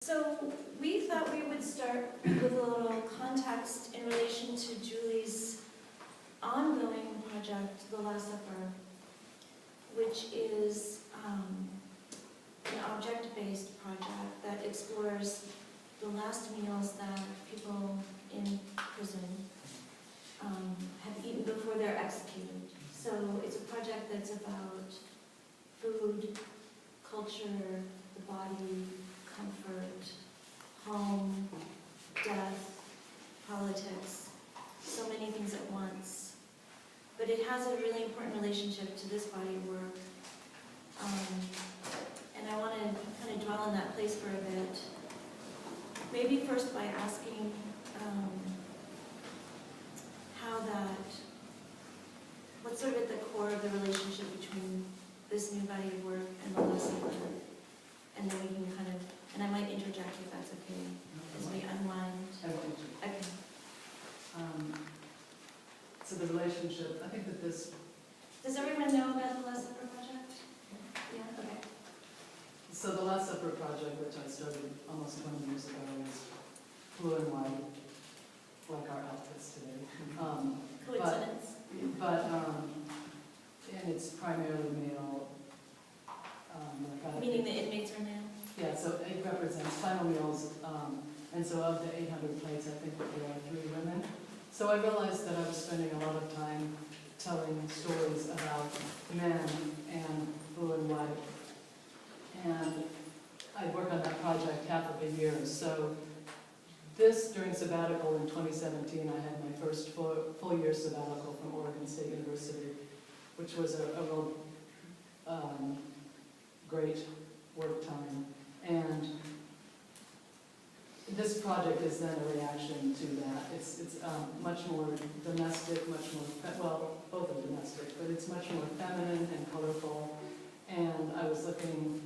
So we thought we would start with a little context in relation to Julie's ongoing project, The Last Supper, which is an object-based project that explores the last meals that people in prison have eaten before they're executed. So it's a project that's about food, culture, the body, comfort, home, death, politics, so many things at once. But it has a really important relationship to this body of work. And I want to kind of dwell on that place for a bit. Maybe first by asking what's sort of at the core of the relationship between this new body of work and the Last Supper. And then we can kind of, and I might interject if that's okay, as we unwind. Okay. So the relationship, I think that this... Does everyone know about the Last Supper project? Yeah, okay. So the Last Supper project, which I started almost 20 years ago, is blue and white, like our outfits today. Coincidence. And it's primarily male. Meaning the inmates are male? Yeah, so it represents final meals, and so of the 800 plates, I think that there are 3 women. So I realized that I was spending a lot of time telling stories about men and blue and white. And I worked on that project half of a year. So this, during sabbatical in 2017, I had my first full year sabbatical from Oregon State University, which was a real great work time. And this project is then a reaction to that. It's much more domestic, much more, well, both are domestic, but it's much more feminine and colorful. And I was looking,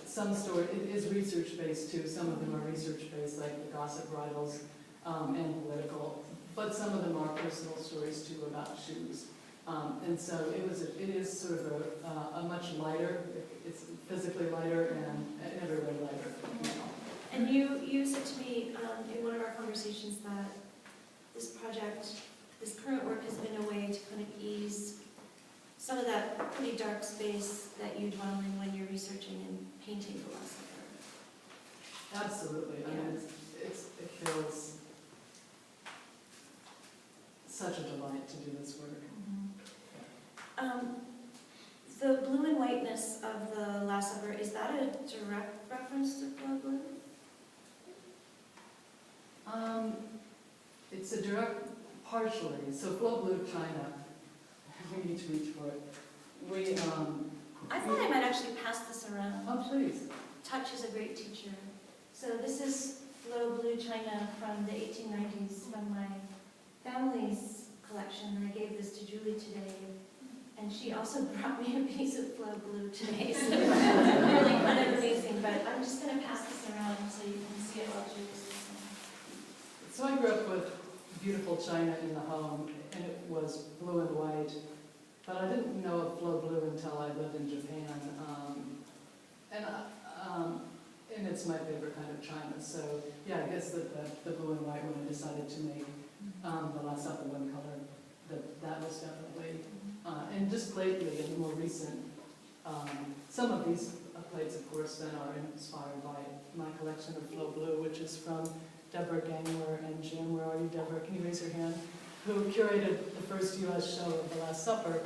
some story, it is research-based too. Some of them are research-based, like the Gossip Bridals and political, but some of them are personal stories too about shoes. And so it is sort of a much lighter, it's physically lighter and every way lighter. And you said to me in one of our conversations that this project, this current work has been a way to kind of ease some of that pretty dark space that you dwell in when you're researching and painting The Last Supper. Absolutely. I mean, it feels such a delight to do this work. The blue and whiteness of The Last Supper, is that a direct reference to Flow Blue? It's a direct, partially. So Flow Blue China, we each reach for it. I thought I might actually pass this around. Oh, please. Touch is a great teacher. So this is Flow Blue China from the 1890s from my family's collection. And I gave this to Julie today. And she also brought me a piece of Flow Blue today. So really kind of amazing. But I'm just going to pass this around so you can see it while Julie's listening. So I grew up with beautiful china in the home, and it was blue and white. But I didn't know of Flow Blue until I lived in Japan. And it's my favorite kind of china. So yeah, I guess that the blue and white, when I decided to make The Last Supper one color, that was definitely, and just lately and more recent, some of these plates, of course, then are inspired by my collection of Flow Blue, which is from Deborah Gangler and Jim. Where are you, Deborah? Can you raise your hand? Who curated the first U.S. show of The Last Supper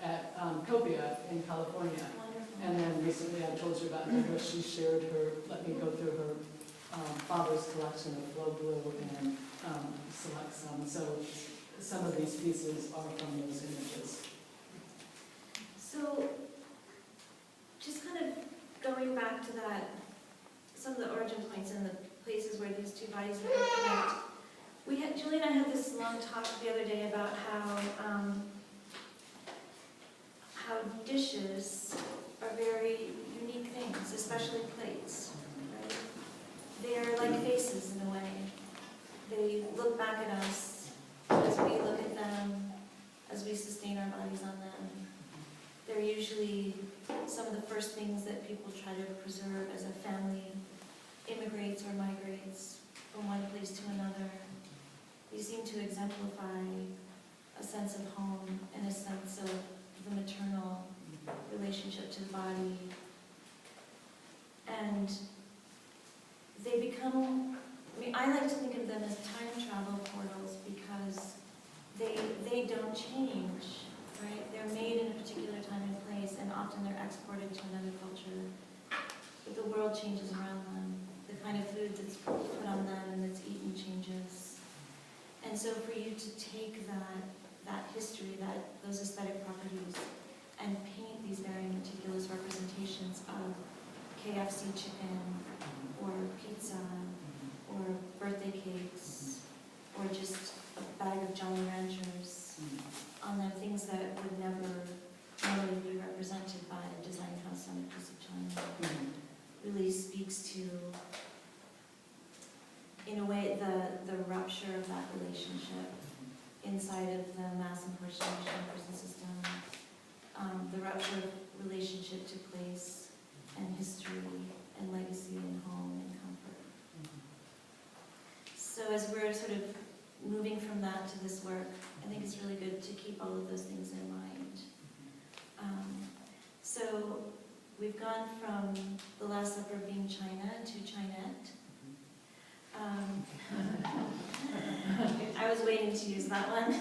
at Copia in California. Wonderful. And then recently I told you about Deborah. She shared let me go through her father's collection of Flow Blue and select some. So some of these pieces are from those images. So just kind of going back to that, some of the origin points and the places where these two bodies are going to connect. Julie and I had this long talk the other day about how dishes are very unique things, especially plates. Right? They are like faces in a way. They look back at us as we look at them, as we sustain our bodies on them. They're usually some of the first things that people try to preserve as a family immigrant proliferates or migrates from one place to another. They seem to exemplify a sense of home and a sense of the maternal relationship to the body. And they become, I like to think of them as time travel portals because they don't change, right? They're made in a particular time and place, and often they're exported to another culture. But the world changes around them. The kind of food that's put on them and that's eaten changes. And so for you to take that history, those aesthetic properties, and paint these very meticulous representations of KFC chicken, or pizza, or birthday cakes, or just a bag of Jolly Ranchers, on them, things that would never normally be represented by a design house on a piece of china, really speaks to, in a way, the rupture of that relationship inside of the mass incarceration prison system, the rupture of relationship to place and history and legacy and home and comfort. So as we're sort of moving from that to this work, I think it's really good to keep all of those things in mind. So we've gone from the Last Supper being China to Chinette. I was waiting to use that one.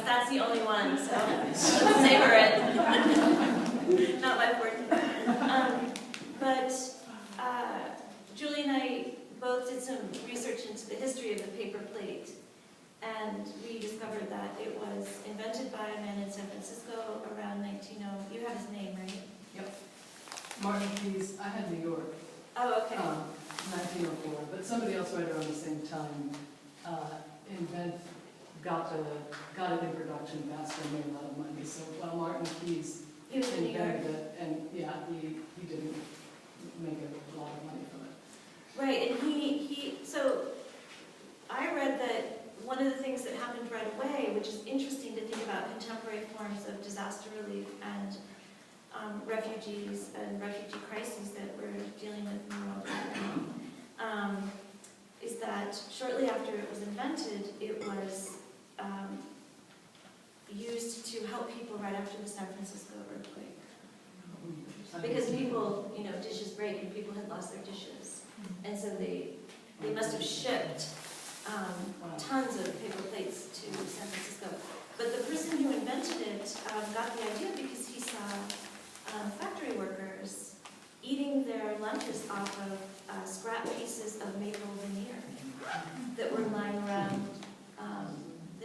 That's the only one, so let's savor it. Not my forte. But Julie and I both did some research into the history of the paper plate, and we discovered that it was invented by a man in San Francisco around 1900. You have his name, right? Yep. Martin Keyes. I had New York. Oh, okay. 1904, but somebody else right around the same time got it in production faster and made a lot of money. So while Martin Keyes invented it, and yeah, he didn't make a lot of money from it. Right, and so I read that one of the things that happened right away, which is interesting to think about contemporary forms of disaster relief and refugees and refugee crises that we're dealing with in the world right now, is that shortly after it was invented, it was used to help people right after the San Francisco earthquake. Because people, dishes break and people had lost their dishes. And so they must have shipped tons of paper plates to San Francisco. But the person who invented it got the idea because he saw factory workers eating their lunches off of scrap pieces of maple veneer that were lying around.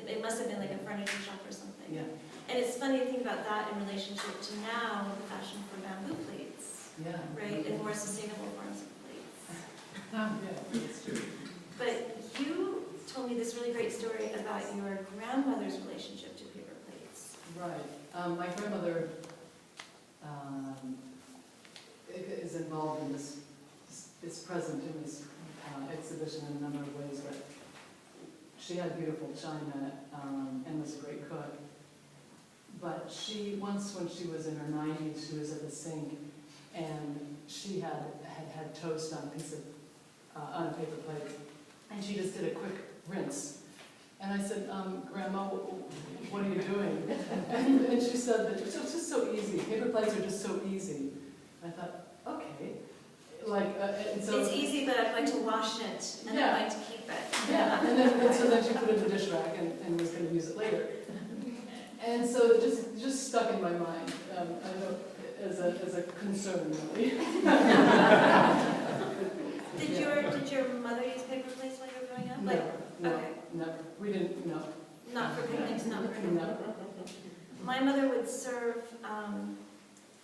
It must have been like a furniture shop or something. Yeah. And it's funny to think about that in relationship to now the fashion for bamboo plates, Yeah. right, and more sustainable forms of plates. Yeah, that's true. But you told me this really great story about your grandmother's relationship to paper plates. Right. My grandmother is involved in this, is present in this exhibition in a number of ways, but she had beautiful china and was a great cook. But once when she was in her 90s, she was at the sink and she had toast on a piece of, on a paper plate, and she just did a quick rinse. And I said, Grandma, what are you doing? And she said that it's just so easy. Paper plates are just so easy. I thought, okay. And so, it's easy, but I'm going to wash it, and yeah. I'm going to keep it. Yeah, and so then she put it in the dish rack and was going to use it later. And so it just stuck in my mind, I know, as a concern, really. Did your mother use paper plates while you were growing up? No, we didn't, no. Not for picnics, not for No. My mother would serve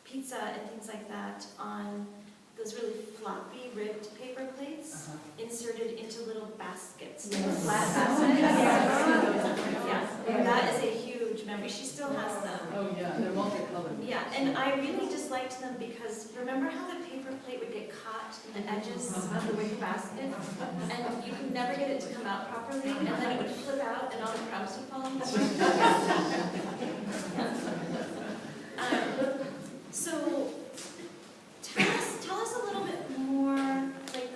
pizza and things like that on those really floppy, ribbed paper plates, inserted into little baskets, Yes. flat baskets. Yeah, that is a huge memory. She still has them. Oh yeah, they're multicolored. Yeah, and I really just liked them because remember how the paper plate would get caught in the edges of the wicker basket, and you could never get it to come out properly, and then it would flip out and all the crumbs would fall on the So tell us a little bit more, like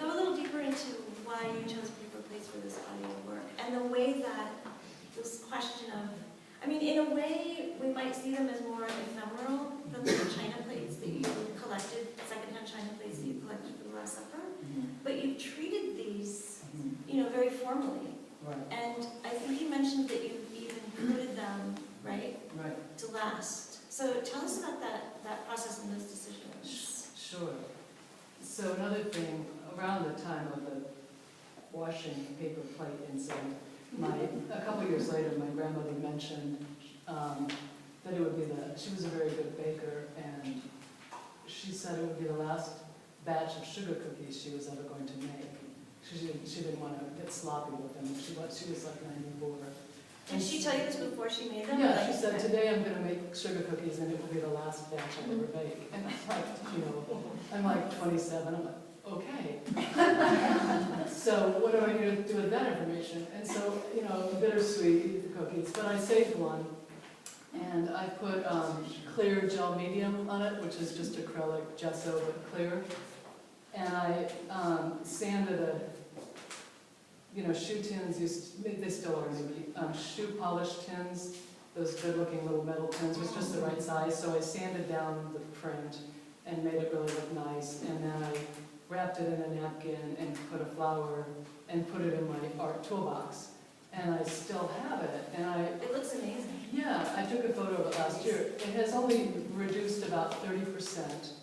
them as more ephemeral than the China plates that you collected, secondhand China plates that you collected for the Last Supper. But you've treated these, very formally. Right. And I think you mentioned that you've even coated them, right? Right. To last. So tell us about that process and those decisions. Sure. So another thing, around the time of the washing paper plate incident, a couple years later, my grandmother mentioned that it would be she was a very good baker, and she said it would be the last batch of sugar cookies she was ever going to make. She didn't want to get sloppy with them. She was like 94. Did she tell you this before she made them? Yeah, she said, today I'm going to make sugar cookies and it will be the last batch I'll ever bake. And I'm like 27, I'm like, okay. So what do I need to do with that information? And so, bittersweet, eat the cookies. But I saved one, and I put clear gel medium on it, which is just acrylic gesso, but clear. And I sanded shoe tins, they still are maybe, shoe polish tins, those good-looking little metal tins, was just the right size. So I sanded down the print and made it really look nice. And then I wrapped it in a napkin and put a flower and put it in my art toolbox. And I still have it. And it looks amazing. Yeah, I took a photo of it last year. It has only reduced about 30%.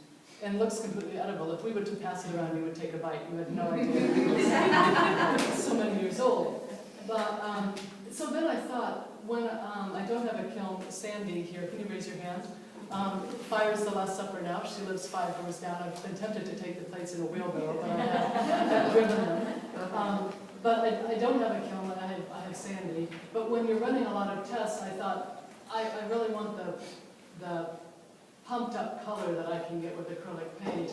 And looks completely edible. If we were to pass it around, you would take a bite. You had no idea. It's so many years old. But so then I thought, when I don't have a kiln, Sandy here, can you raise your hand? Fires the Last Supper now. She lives 5 doors down. I've been tempted to take the plates in a wheelbarrow, but I have driven them. But I don't have a kiln, and I have Sandy. But when you're running a lot of tests, I thought, I really want the pumped up color that I can get with acrylic paint,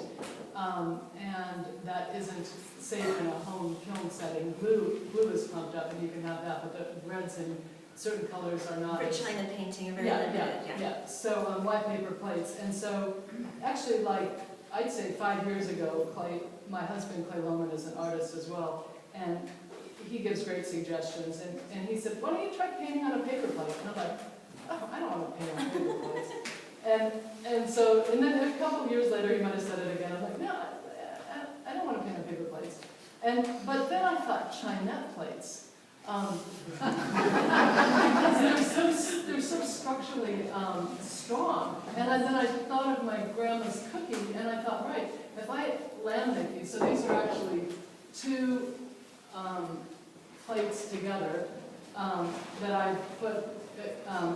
and that isn't safe in a home kiln setting. Blue is pumped up, and you can have that, but the reds and certain colors are not. For China painting, are very limited. Yeah. So white paper plates, and so actually, like I'd say 5 years ago, my husband Clay Lohman is an artist as well, and he gives great suggestions. And he said, "Why don't you try painting on a paper plate?" And I'm like, "Oh, I don't want to paint on paper plates." And then a couple of years later, he might have said it again. I'm like, no, I don't want to paint on paper plates. But then I thought Chinette plates. Because they're so structurally strong. And then I thought of my grandma's cookie, and I thought, right, if I laminate these, so these are actually 2 plates together that I put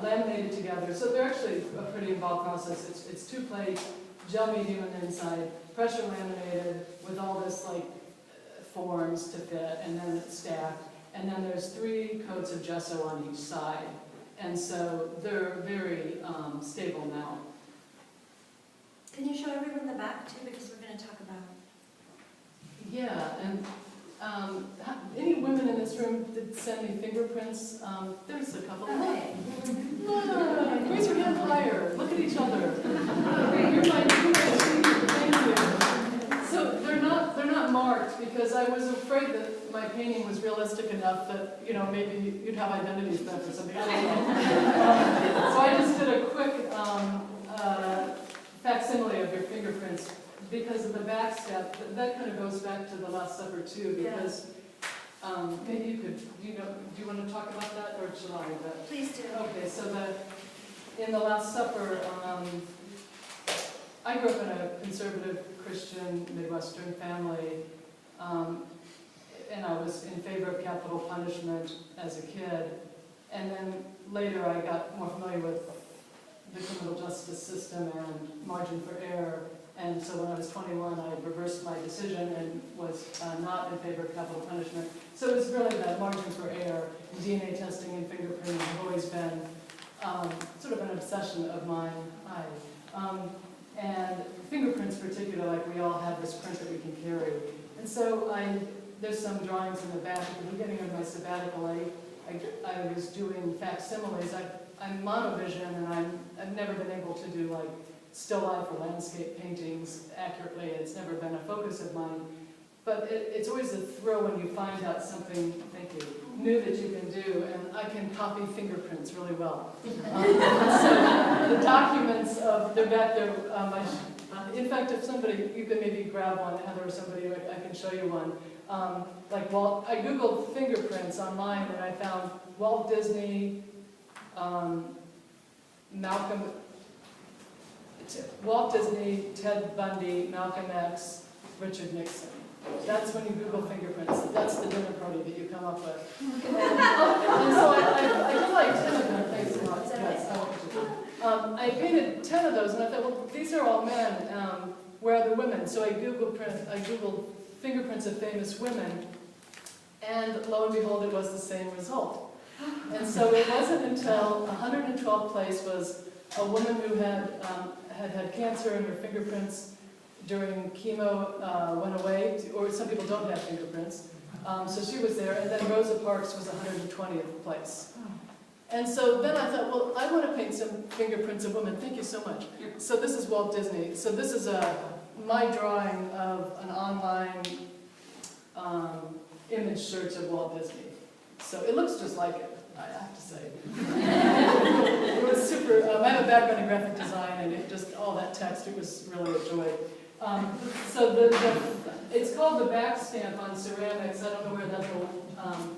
laminated together. So they're actually a pretty involved process. It's 2 plates, gel medium on the inside, pressure laminated with all this forms to fit, and then it's stacked. And then there's 3 coats of gesso on each side. And so they're very stable now. Can you show everyone the back too, because we're going to talk about. Yeah, and any women in this room did send me fingerprints? There's a couple. Hey. Look, raise your hand higher. Look at each other. You're my thank you. So they're not marked because I was afraid that my painting was realistic enough that maybe you'd have identity theft or something. I don't know. So I just did a quick facsimile of your fingerprints. Because of the back step, that kind of goes back to the Last Supper too, because maybe you could, do you want to talk about that, or should I? Please do. Okay, so in the Last Supper, I grew up in a conservative Christian Midwestern family, and I was in favor of capital punishment as a kid, and then later I got more familiar with the criminal justice system and margin for error. And so when I was 21, I reversed my decision and was not in favor of capital punishment. So it was really that margin for error. DNA testing and fingerprinting have always been sort of an obsession of mine. And fingerprints particularly, like we all have this print that we can carry. And so there's some drawings in the back. At the beginning of my sabbatical, I was doing facsimiles. I'm monovision, and I've never been able to do still life or landscape paintings accurately. It's never been a focus of mine. but it's always a thrill when you find out something, thank you, new that you can do, and I can copy fingerprints really well. So the documents they're back there. In fact, if somebody, you can maybe grab one, Heather or somebody, I can show you one. Like I Googled fingerprints online and I found Walt Disney, Walt Disney, Ted Bundy, Malcolm X, Richard Nixon. That's when you Google fingerprints. That's the dinner party that you come up with. And so I did like 10 of them. Thanks a lot. Yes, I painted 10 of those, and I thought, well, these are all men. Where are the women? So I Googled fingerprints of famous women, and lo and behold, it was the same result. And so it wasn't until 112th place was a woman who had cancer, and her fingerprints during chemo went away, or some people don't have fingerprints. So she was there, and then Rosa Parks was 120th place. And so then I thought, well, I want to paint some fingerprints of women. Thank you so much. So this is Walt Disney. So this is my drawing of an online image search of Walt Disney. So it looks just like it, I have to say. It was super. I have a background in graphic design, and it just, all that text, it was really a joy. So it's called the back stamp on ceramics. I don't know where that little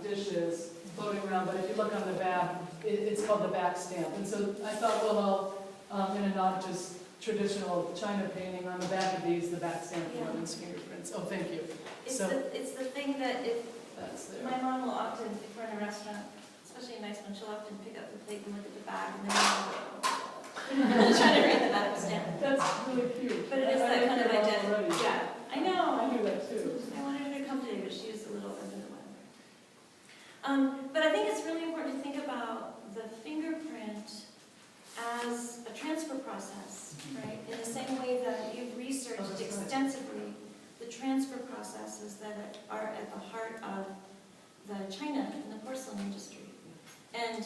dish is floating around, but if you look on the back, it's called the back stamp. And so I thought, well, in a not just traditional China painting, on the back of these, the back stamp of women's fingerprints. Oh, thank you. It's the thing that that's there. My mom will often, if we're in a restaurant, especially a nice one, she'll often pick up the plate and look at the back, and then trying to read the back of the stamp. That's really cute. But it is that kind of identity. Already. Yeah, I know. I do that too. I wanted her to come today, but she is a little under the weather. But I think it's really important to think about the fingerprint as a transfer process, right? In the same way that you've researched extensively the transfer processes that are at the heart of the China and the porcelain industry. And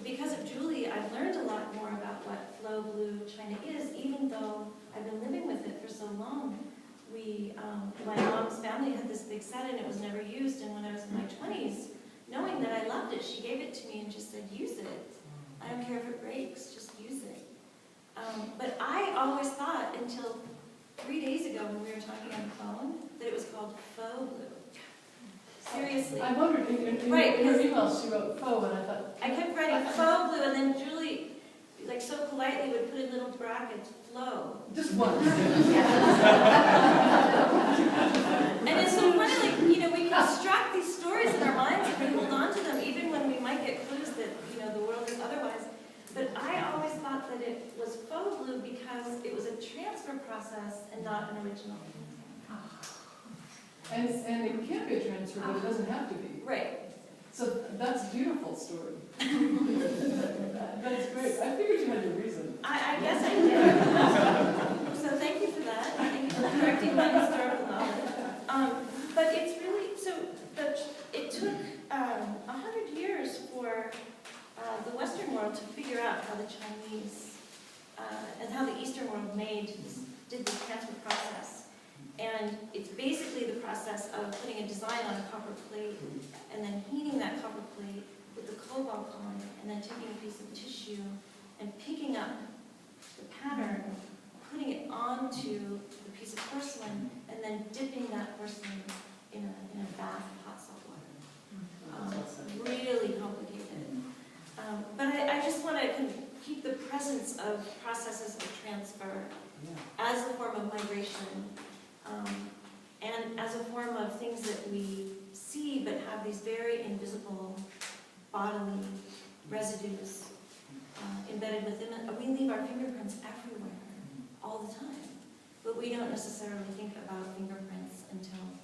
because of Julie, I've learned a lot more about what flow blue China is, even though I've been living with it for so long. My mom's family had this big set and it was never used, and when I was in my 20s, knowing that I loved it, she gave it to me and just said, use it. I don't care if it breaks, just use it. But I always thought, until 3 days ago when we were talking on the phone, that it was called faux blue. Seriously. I wondered, in her email she wrote faux, and I thought... I kept writing faux blue, and then Julie, like so politely, would put in little brackets, flow. Just once. And it's so funny, like, we construct these stories in our minds and we hold on to them, even when we might get clues that, the world is otherwise. But I always thought that it was faux blue because it was a transfer process and not an original. And it can be a transfer, but it doesn't have to be. Right. So that's a beautiful story. That's great. I figured you had your reason. I guess I did. So thank you for that. Thank you for correcting my historical knowledge. But it's really, it took 100 years for the Western world to figure out how the Chinese and how the Eastern world did this transfer process. And it's basically the process of putting a design on a copper plate and then heating that copper plate with the cobalt on it, and then taking a piece of tissue and picking up the pattern, putting it onto the piece of porcelain, and then dipping that porcelain in a bath of hot salt water. Really complicated. But I just want to keep the presence of processes of transfer as a form of migration, and as a form of things that we see but have these very invisible bodily residues embedded within it. We leave our fingerprints everywhere, all the time. But we don't necessarily think about fingerprints until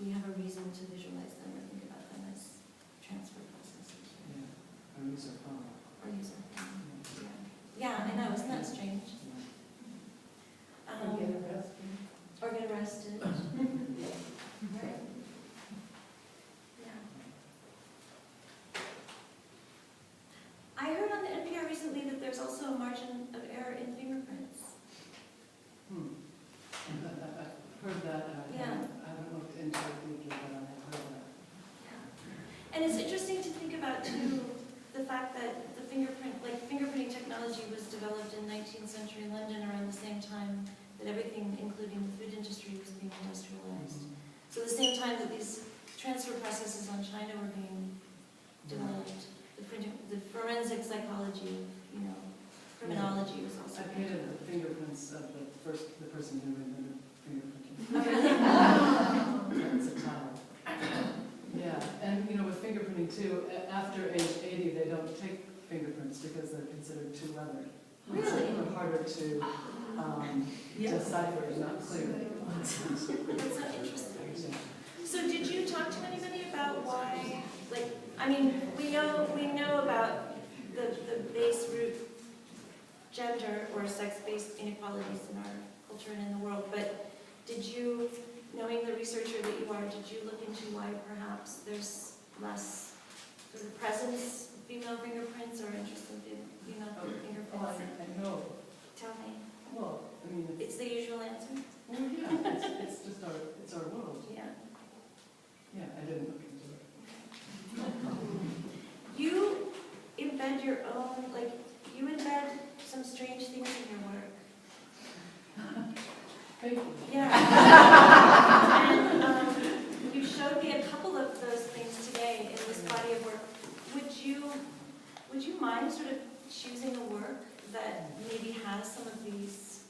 we have a reason to visualize them or think about them as transfer processes. Yeah, or use our phone. Or use our phone. Yeah, I know, isn't that strange? Or get arrested. Or get arrested. Right. Yeah. I heard on the NPR recently that there's also a margin of error in fingerprints. heard that, Yeah. I haven't looked into it deeply, but I have heard that. And it's interesting to think about too, the fact that the fingerprinting technology was developed in 19th century London around the same time that everything, including the food industry, was being industrialized. So the same time that these transfer processes on China were being developed, the forensic psychology, criminology was also. I painted the fingerprints of the person who invented fingerprinting. Oh, really? It's a tile. Yeah, and with fingerprinting too, after age 80, they don't take fingerprints because they're considered too weathered. It's Really? harder to decipher, not clear. That's so interesting. So did you talk to anybody about why, we know about the base root gender or sex-based inequalities in our culture and in the world, but did you, knowing the researcher that you are, did you look into why perhaps there's less sort of presence of female fingerprints or interest in female fingerprints? Oh, I know. Tell me. Well, It's the usual answer? well, yeah, it's just our world. Yeah. Yeah, I didn't look into it. You embed your own, you embed some strange things in your work. Thank you. Yeah. And you showed me a couple of those things today in this body of work. Would you mind sort of choosing a work that maybe has some of these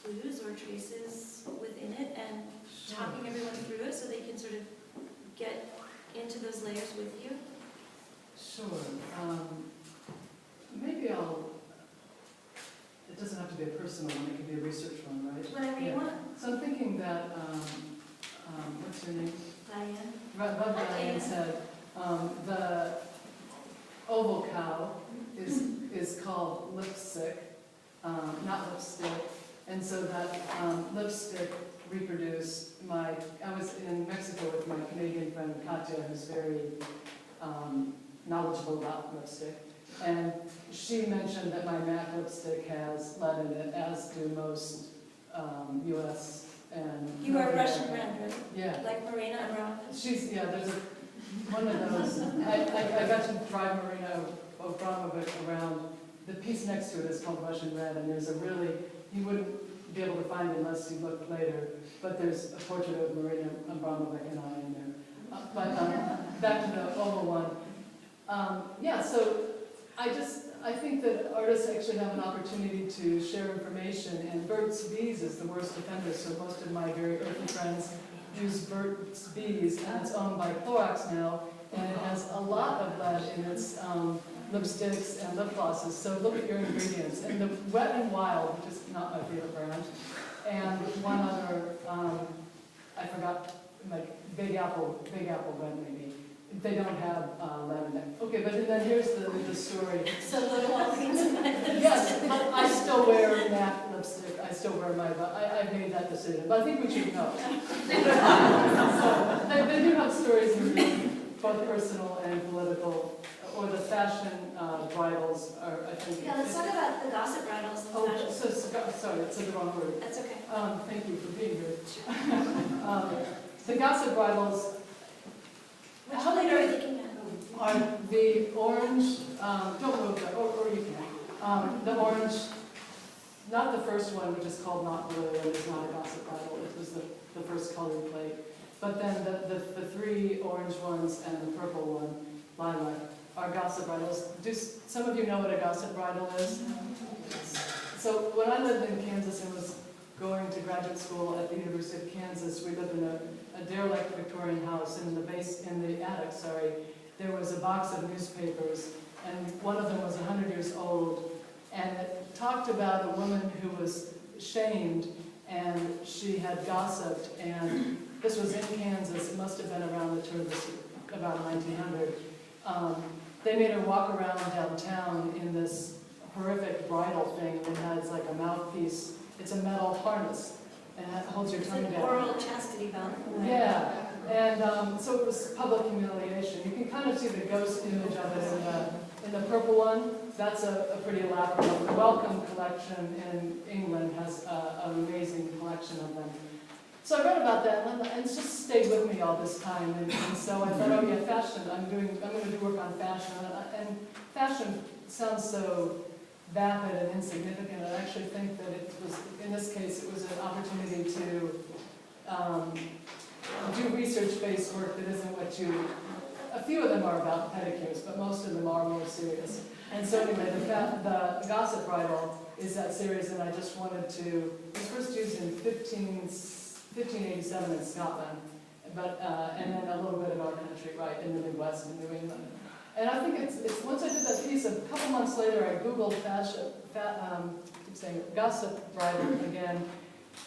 clues or traces within it and talking everyone through it so they can sort of get into those layers with you? Sure. Maybe it doesn't have to be a personal one, it could be a research one, right? Whatever you want. So I'm thinking that, what's your name? Diane. Diane said, the oval cow is called lipstick, not lipstick. And so that lipstick reproduced I was in Mexico with my Canadian friend Katya, who's very knowledgeable about lipstick. And she mentioned that my MAC lipstick has lead in it, as do most U.S. and... You are Russian red, right? Yeah. Like Marina Abramovich? There's one of those. I got to drive Marina Abramovich around. The piece next to it is called Russian Red, and there's you wouldn't be able to find it unless you looked later, but there's a portrait of Marina Abramovich and I in there. But back to the oval one. So I think that artists actually have an opportunity to share information, and Burt's Bees is the worst offender, so most of my very earthy friends use Burt's Bees, and it's owned by Clorox now, and it has a lot of lead in its lipsticks and lip glosses, so look at your ingredients. And the Wet n Wild, which is not my favorite brand, and one other, I forgot, Big Apple Red maybe. They don't have lead in it. Okay, but then here's the story. So little Walgreens. Yes, but I still wear MAC lipstick. I still wear I made that decision, but I think we should know. So they do have stories in both personal and political, or the fashion bridals are, I think. Yeah, let's talk about the gossip bridals and fashion. Sorry, that's the wrong word. That's okay. Thank you for being here. The gossip bridals. Which later are you looking at? Are the orange, don't move that, or you can. The orange, not the first one, which is called Not Blue, and it's not a gossip bridal, it was the first colored plate. But then the three orange ones and the purple one, lilac, are gossip bridals. Do some of you know what a gossip bridal is? So when I lived in Kansas and was going to graduate school at the University of Kansas, we lived in a derelict Victorian house, and in the attic, there was a box of newspapers, and one of them was 100 years old, and it talked about a woman who was shamed, and she had gossiped, and this was in Kansas. It must have been around the turn of about 1900. They made her walk around downtown in this horrific bridal thing, and it has like a mouthpiece. It's a metal harness, and it holds your tongue down. It's an oral chastity belt. Yeah, and so it was public humiliation. You can kind of see the ghost image of it in the purple one. that's a pretty elaborate one. The Wellcome collection in England has an amazing collection of them. So I read about that, and it's just stayed with me all this time. And so I thought, oh yeah, fashion. I'm going to do work on fashion, and fashion sounds so vapid and insignificant. I actually think that it was, in this case, it was an opportunity to do research-based work that isn't what you. A few of them are about pedicures, but most of them are more serious. And so anyway, the Gossip Bridal is that series, and I just wanted to. It was first used in 1587 in Scotland, but and then a little bit of our country, right, in the Midwest and New England. And I think it's once I did that piece, a couple months later, I Googled Gossip Bridal again,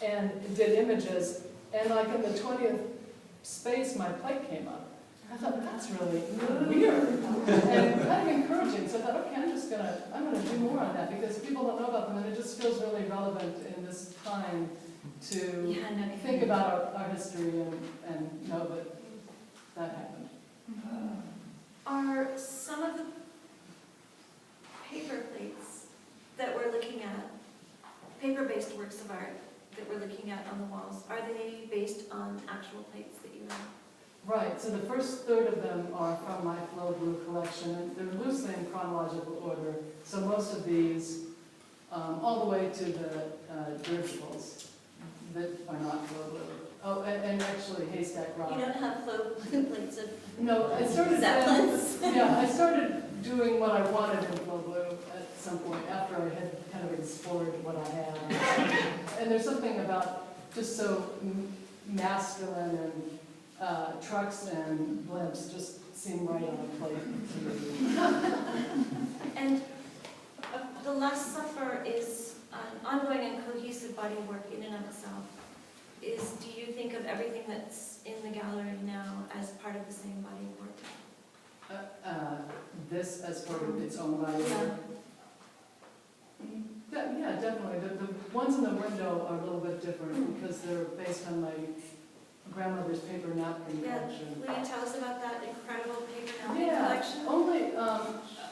and did images, and like in the 20th space, my plate came up. I thought, that's really weird, and kind of encouraging. So I thought, okay, I'm gonna do more on that, because people don't know about them, and it just feels really relevant in this time to think about our history and know that happened. Are some of the paper plates that we're looking at, paper-based works of art that we're looking at on the walls, are they based on actual plates that you have? Right, so the first third of them are from my Flow Blue collection, and they're loosely in chronological order. So most of these, all the way to the dirigibles that are not Flow Blue. Oh, and actually Haystack Rock. You don't have flow plates of No, I started. zeppelins? Yeah, I started doing what I wanted in Flow Blue at some point after I had kind of explored what I had. And there's something about just so masculine, and trucks and blimps just seem right on a plate to me. And The Last Supper is an ongoing and cohesive body of work in and of itself. Do you think of everything that's in the gallery now as part of the same body of work? This as part of its own body of work? Yeah, definitely. The ones in the window are a little bit different because they're based on my grandmother's paper napkin collection. Will you tell us about that incredible paper napkin collection? Only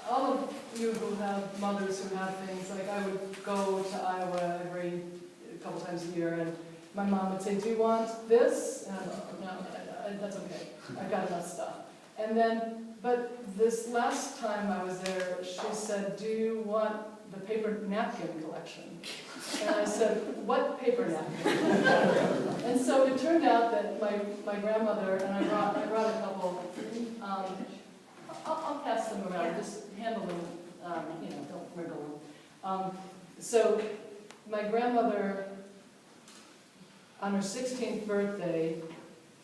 all of you who have mothers who have things, like I would go to Iowa every couple times a year, and my mom would say, do you want this? And no, that's okay. I've got enough stuff. And then, but this last time I was there, she said, do you want the paper napkin collection? And I said, what paper napkin? And so it turned out that my grandmother, and I brought a couple, I'll pass them around, just handle them, don't wriggle them. So my grandmother, on her 16th birthday,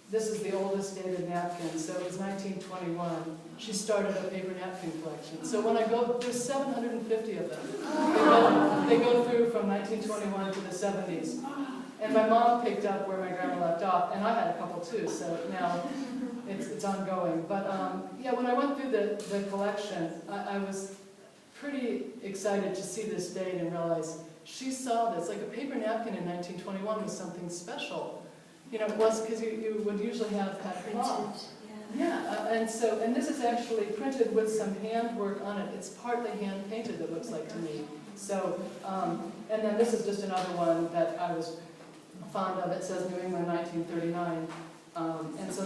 this is the oldest dated napkin, so it was 1921, she started a paper napkin collection. So when I go, there's 750 of them. They go through from 1921 to the 70s. And my mom picked up where my grandma left off, and I had a couple too, so now it's ongoing. But yeah, when I went through the collection, I was pretty excited to see this date and realize she saw this. Like a paper napkin in 1921 was something special. You know, it was because you would usually have that cloth. Yeah, and this is actually printed with some handwork on it. It's partly hand painted, it looks like to me. So, and then this is just another one that I was fond of. It says New England 1939. And so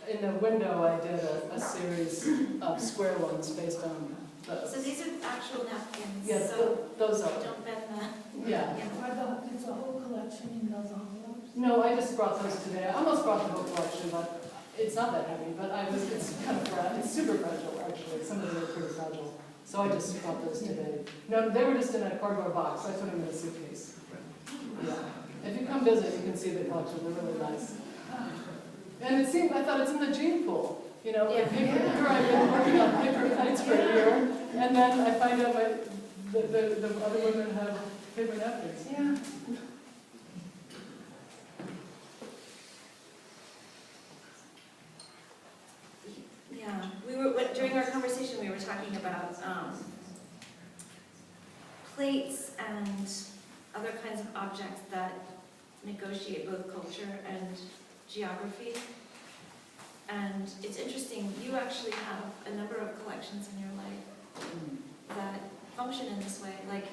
in the window I did a series of square ones based on those. So these are actual napkins? Yes, so those are. Don't bend that. Yeah. It's a whole collection in those envelopes? No, I just brought those today. I almost brought the whole collection, but it's not that heavy, but it's kind of fragile. It's super fragile, actually. Some of them are pretty fragile. So I just brought those today. No, they were just in a cardboard box. I put them in a suitcase. Yeah. If you come visit, you can see the collection. They're really nice. And I thought it's in the gene pool. You know, like paper, here I've been working on paper kites for a year, and then I find out the other women have paper napkins. Yeah. Yeah, during our conversation, we were talking about plates and other kinds of objects that negotiate both culture and geography. And it's interesting, you actually have a number of collections in your life that function in this way. Like,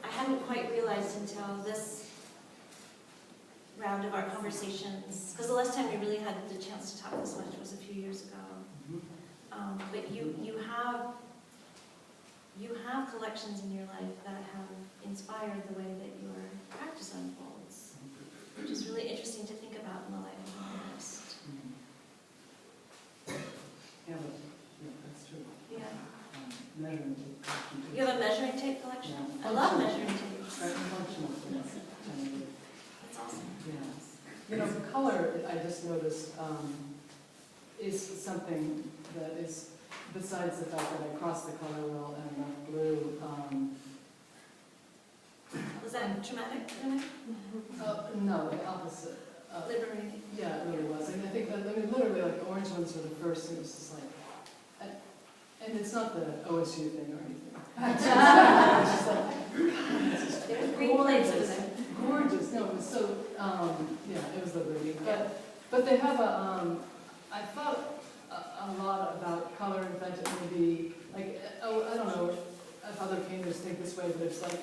I hadn't quite realized until this round of our conversations, because the last time we really had the chance to talk this much was a few years ago. But you have collections in your life that have inspired the way that your practice unfolds, which is really interesting to think about in the life of an artist. Yeah, that's true. Yeah. Measuring tape collection too. You have a measuring tape collection? Yeah. I love measuring tapes. Right, functional, yes. That's awesome. Yeah. You know, color, I just noticed, is something that is, besides the fact that I crossed the color wheel and enough blue, Was that traumatic? no, the opposite. Liberating? Yeah, it really was. And I think that, I mean, literally, like, the orange ones were the first, it was just like, and it's not the OSU thing or anything. It's just like, There were green plates over there. gorgeous. No, it was so, yeah, it was liberating. But they have I thought a lot about color and that it may be, like, I don't know if other painters think this way, but it's like,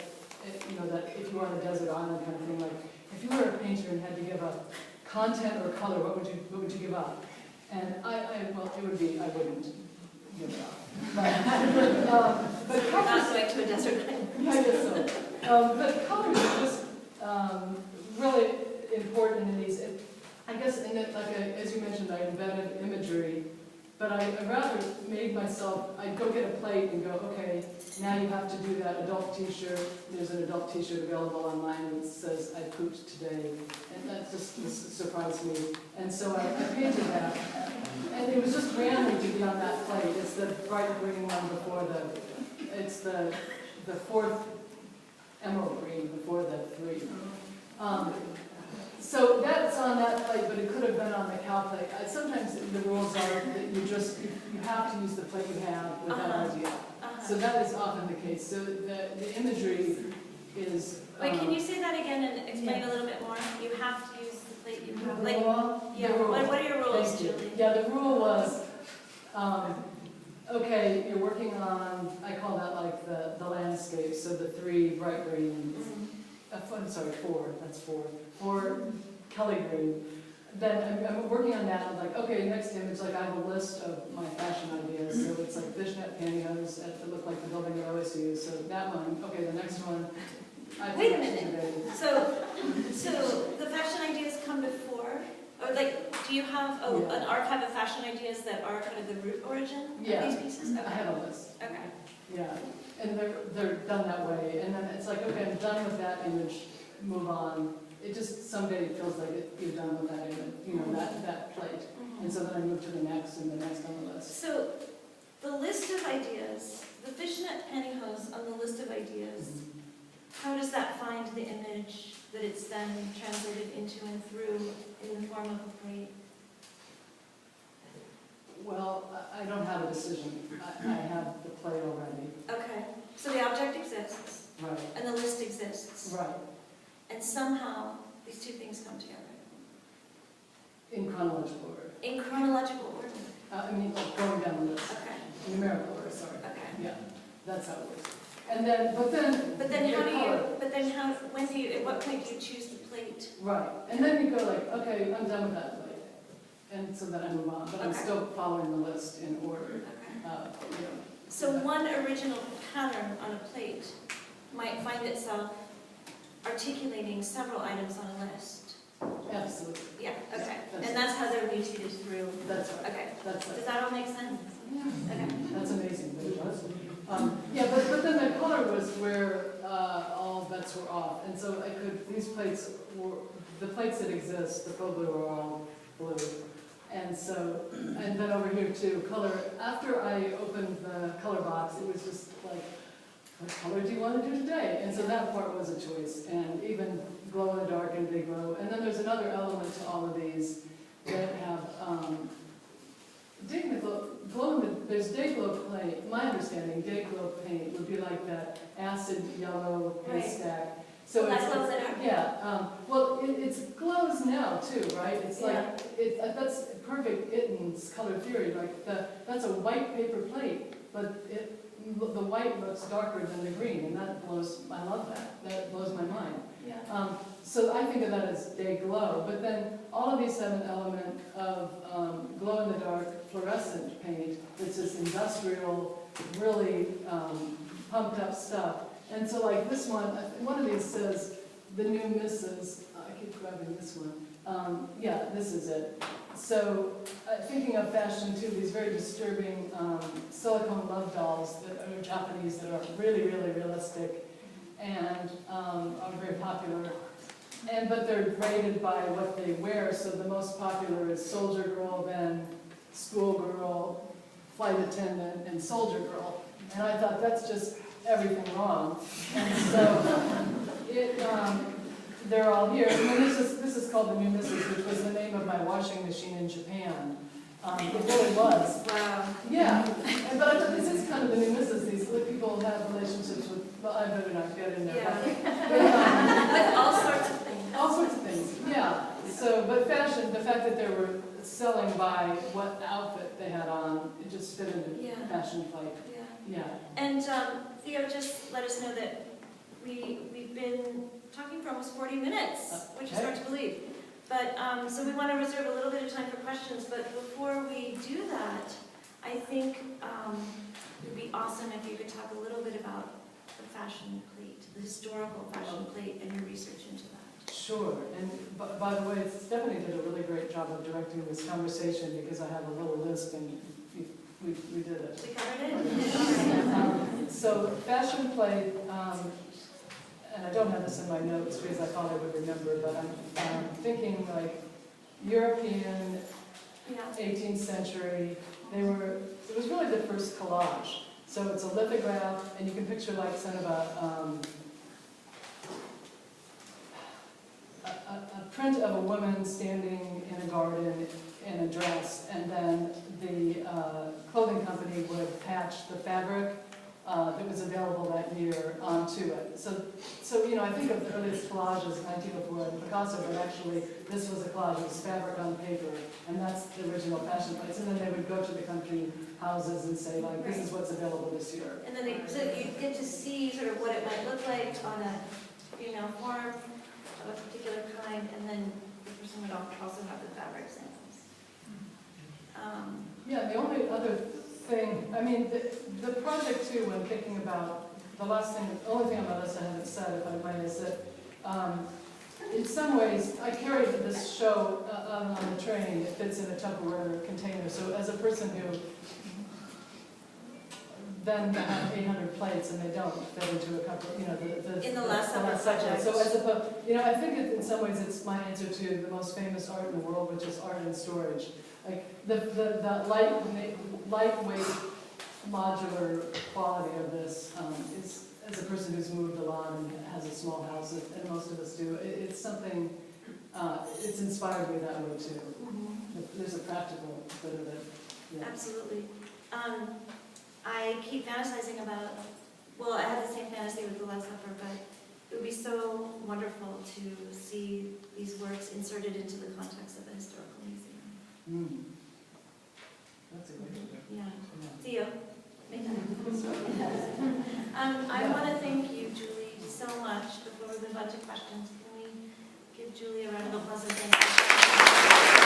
you know, that if you were on a desert island kind of thing, like, if you were a painter and had to give up content or color, what would you give up? And well, it would be, I wouldn't give it up. But You're not going to a desert island. yeah, I guess so. But colors are just really important in these. I guess in it, like as you mentioned, I embedded imagery, but I rather made myself. I'd go get a plate and go, okay, now you have to do that adult T-shirt. There's an adult T-shirt available online that says "I pooped today," and that just surprised me. And so I painted that, and it was just random to be on that plate. It's the bright green one before it's the fourth emerald green before the three. So that's on that plate, but it could have been on the cow plate. Sometimes the rules are that you have to use the plate you have with that idea. So that is often the case. So the imagery is. Wait, can you say that again and explain a little bit more? You have to use the plate you have. Like, yeah. The rule. What are your rules, Thank you. Julie? Yeah, the rule was, okay, you're working on. I call that like the landscape. So the three bright greens. I'm sorry, four. That's four. Four Kelly green. Then I'm working on that. I'm like, okay, next image, like I have a list of my fashion ideas. So it's like fishnet pantyhose that look like the building at OSU. So that one. Okay, the next one. Wait a minute. So the fashion ideas come before, or like, do you have an archive of fashion ideas that are kind of the root origin of these pieces? Okay. I have a list. Okay. Yeah, and they're done that way. And then it's like, okay, I'm done with that image. Move on. It just someday it feels like you're done with that image, you know, that plate. And so then I move to the next and the next on the list. So the list of ideas, the fishnet pantyhose on the list of ideas, how does that find the image that it's then translated into and through in the form of a plate? Well, I don't have a decision. I have the plate already. Okay, so the object exists, Right. and the list exists, Right. and somehow these two things come together. In chronological order. In chronological order. I mean, like going down the list. Okay, Numerical order, sorry. okay. Yeah, that's how it works. And then, but then when do you, at what point do you choose the plate? Right, and then you go like, okay, I'm done with that plate. And so then I move on, but I'm Okay. still following the list in order. Okay. You know. So one original pattern on a plate might find itself articulating several items on a list. Absolutely. Yeah, okay. That's And that's how they're mutated through. That's right. Okay. That's Does right. that all make sense? Okay. That's amazing that it does. Yeah, but then the color was where all bets were off. And so I could, these plates were, the plates that exist, the faux blue are all blue. And so, and then over here too, color, after I opened the color box, it was just like, what color do you want to do today? And so that part was a choice, and even glow in the dark and big glow. And then there's another element to all of these that have, there's day glow paint. My understanding, day glow paint would be like that acid yellow paint Right. stack. So that glows in dark? Yeah, well, it's glows now too, right? It's like, Yeah. that's perfect Itten's color theory, like that's a white paper plate, but the white looks darker than the green, and that blows, I love that. That blows my mind. Yeah. So I think of that as day glow, but then all of these have an element of glow-in-the-dark fluorescent paint that's this industrial, really pumped up stuff. And so like this one of these says, the new Mrs., I keep grabbing this one. Yeah, this is it. So thinking of fashion too, these very disturbing silicone love dolls that are Japanese that are really, really realistic and are very popular. But they're graded by what they wear, so the most popular is soldier girl, then schoolgirl, flight attendant, and soldier girl. And I thought that's just everything wrong. And so they're all here. And then this is called the New Mrs., which was the name of my washing machine in Japan. It really was. Wow. Yeah. But I thought this is kind of the New Mrs. These people have relationships with, well, I better not get in there. Yeah. With all sorts of things. All sorts of things, yeah. So, but fashion, the fact that they were selling by what outfit they had on, it just fit into fashion plate. Yeah. Yeah. And Theo just let us know that we've been talking for almost 40 minutes, which is hard to believe. But so we want to reserve a little bit of time for questions. But before we do that, I think it would be awesome if you could talk a little bit about the fashion plate, the historical fashion plate, and your research into that. Sure. And by the way, Stephanie did a really great job of directing this conversation because I have a little list and we did it. We covered it? So fashion plate, and I don't have this in my notes because I thought I would remember, but I'm thinking like European, 18th century, it was really the first collage. So it's a lithograph, and you can picture like kind of a print of a woman standing in a garden in a dress, and then the clothing company would patch the fabric that was available that year onto it. So you know, I think of the earliest collages, 1904 and Picasso, but actually this was a collage, it was fabric on paper, and that's the original fashion place. And then they would go to the country houses and say, like, this is what's available this year. And then so you get to see sort of what it might look like on a female form of a particular kind, and then the person would also have the fabric samples. Yeah, the only other thing, I mean, the project too, when thinking about, the only thing on my list I haven't said, if I might, is that in some ways, I carried this show on the train. It fits in a Tupperware container. So as a person who then have 800 plates and they don't fit into a couple, you know, in the Last Supper project. So as I think in some ways it's my answer to the most famous art in the world, which is art in storage. Like the lightweight, modular quality of this is, as a person who's moved a lot and has a small house, and most of us do, it's something, it's inspired me that way too. Mm-hmm. There's a practical bit of it. Yeah. Absolutely. I keep fantasizing about, well, I have the same fantasy with the Last Supper, but it would be so wonderful to see these works inserted into the context of a historical museum. Mm. That's a great idea. Yeah. Theo, make that happen. I want to thank you, Julie, so much. Before we move on to questions, can we give Julie a round of applause and thank you?